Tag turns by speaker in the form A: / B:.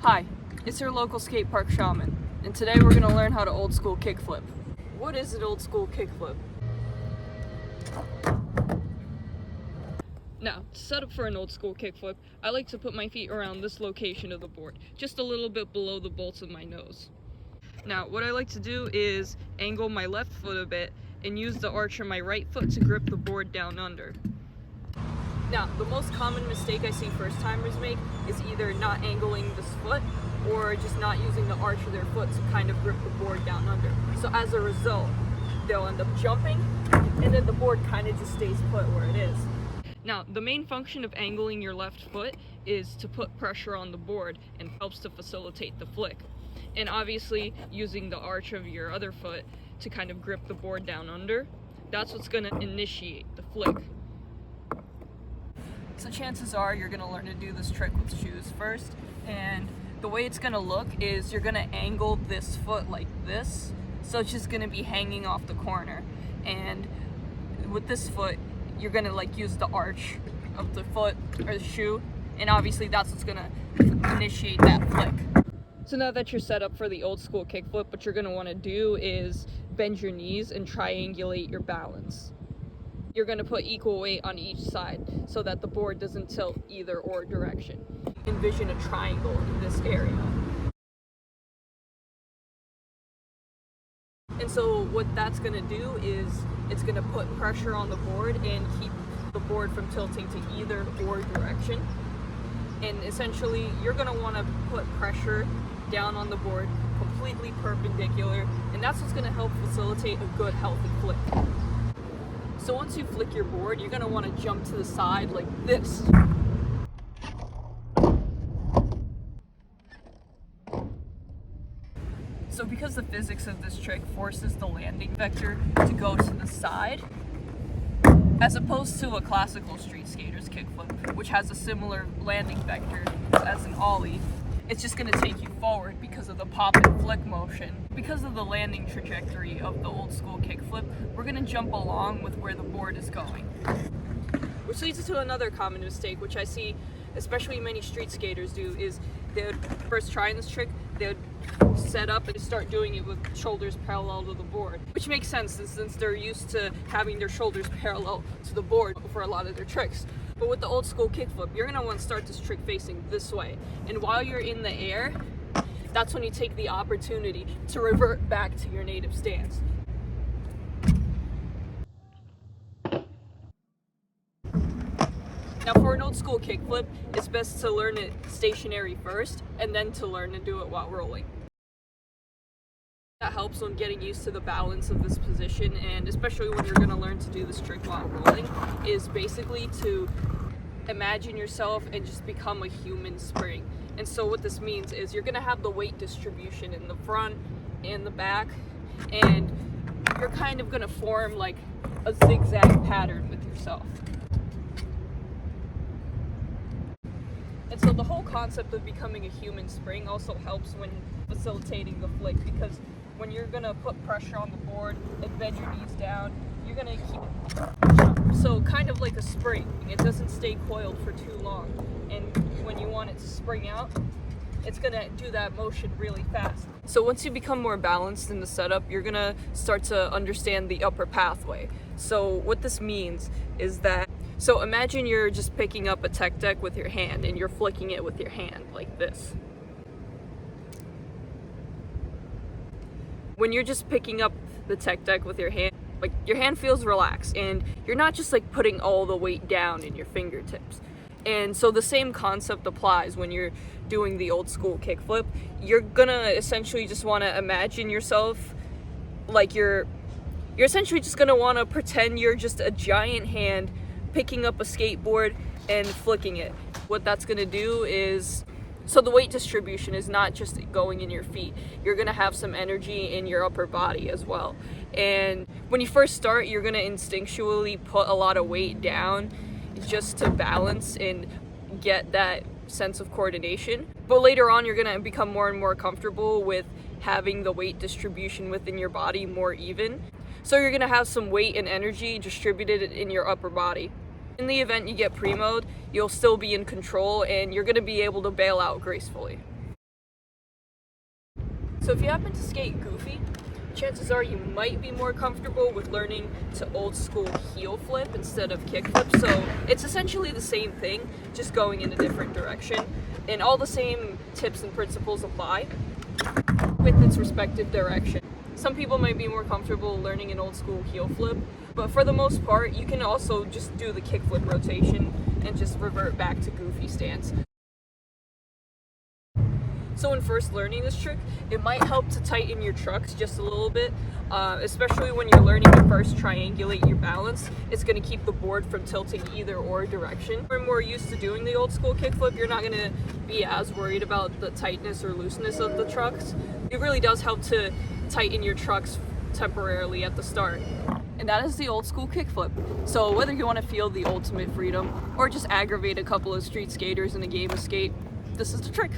A: Hi, it's your local skate park shaman, and today we're going to learn how to old school kickflip. What is an old school kickflip? Now, to set up for an old school kickflip, I like to put my feet around this location of the board, just a little bit below the bolts of my nose. Now, what I like to do is angle my left foot a bit and use the arch of my right foot to grip the board down under. Now, the most common mistake I see first-timers make is either not angling this foot or just not using the arch of their foot to kind of grip the board down under. So as a result, they'll end up jumping and then the board kind of just stays put where it is. Now, the main function of angling your left foot is to put pressure on the board and helps to facilitate the flick. And obviously, using the arch of your other foot to kind of grip the board down under, that's what's going to initiate the flick. So chances are you're going to learn to do this trick with shoes first, and the way it's going to look is you're going to angle this foot like this, so it's just going to be hanging off the corner. And with this foot, you're going to use the arch of the foot or the shoe, and obviously that's what's going to initiate that flick. So now that you're set up for the old school kickflip, what you're going to want to do is bend your knees and triangulate your balance. You're going to put equal weight on each side so that the board doesn't tilt either or direction. Envision a triangle in this area. And so what that's going to do is it's going to put pressure on the board and keep the board from tilting to either or direction. And essentially, you're going to want to put pressure down on the board completely perpendicular, and that's what's going to help facilitate a good, healthy flick. So once you flick your board, you're going to want to jump to the side like this. So because the physics of this trick forces the landing vector to go to the side, as opposed to a classical street skater's kickflip, which has a similar landing vector as an ollie, it's just going to take you forward because of the pop and flick motion. Because of the landing trajectory of the old school kickflip, we're going to jump along with where the board is going. Which leads to another common mistake, which I see especially many street skaters do, is they would first try this trick, they would set up and start doing it with shoulders parallel to the board. Which makes sense since they're used to having their shoulders parallel to the board for a lot of their tricks. But with the old school kickflip, you're going to want to start this trick facing this way. And while you're in the air, that's when you take the opportunity to revert back to your native stance. Now for an old school kickflip, it's best to learn it stationary first, and then to learn to do it while rolling. That helps when getting used to the balance of this position, and especially when you're going to learn to do this trick while rolling, is basically to imagine yourself and just become a human spring. And so what this means is you're going to have the weight distribution in the front and the back, and you're kind of going to form like a zigzag pattern with yourself. And so the whole concept of becoming a human spring also helps when facilitating the flick, because when you're going to put pressure on the board and bend your knees down, you're going to keep it so kind of like a spring. It doesn't stay coiled for too long. And when you want it to spring out, it's going to do that motion really fast. So once you become more balanced in the setup, you're going to start to understand the upper pathway. So what this means is that, so imagine you're just picking up a tech deck with your hand and you're flicking it with your hand like this. When you're just picking up the tech deck with your hand, your hand feels relaxed and you're not just putting all the weight down in your fingertips. And so the same concept applies when you're doing the old school kickflip. You're gonna essentially just want to imagine yourself like you're essentially just gonna want to pretend you're just a giant hand picking up a skateboard and flicking it. What that's gonna do is, so the weight distribution is not just going in your feet. You're gonna have some energy in your upper body as well. And when you first start, you're gonna instinctually put a lot of weight down just to balance and get that sense of coordination. But later on, you're gonna become more and more comfortable with having the weight distribution within your body more even. So you're gonna have some weight and energy distributed in your upper body. In the event you get pre-mode, you'll still be in control and you're gonna be able to bail out gracefully. So if you happen to skate goofy, chances are you might be more comfortable with learning to old school heel flip instead of kickflip. So it's essentially the same thing, just going in a different direction. And all the same tips and principles apply with its respective direction. Some people might be more comfortable learning an old school heel flip, but for the most part, you can also just do the kickflip rotation and just revert back to goofy stance. So when first learning this trick, it might help to tighten your trucks just a little bit, especially when you're learning to first triangulate your balance. It's going to keep the board from tilting either or direction. If you're more used to doing the old school kickflip, you're not going to be as worried about the tightness or looseness of the trucks. It really does help to tighten your trucks temporarily at the start. And that is the old school kickflip. So whether you want to feel the ultimate freedom or just aggravate a couple of street skaters in a game of skate, this is the trick.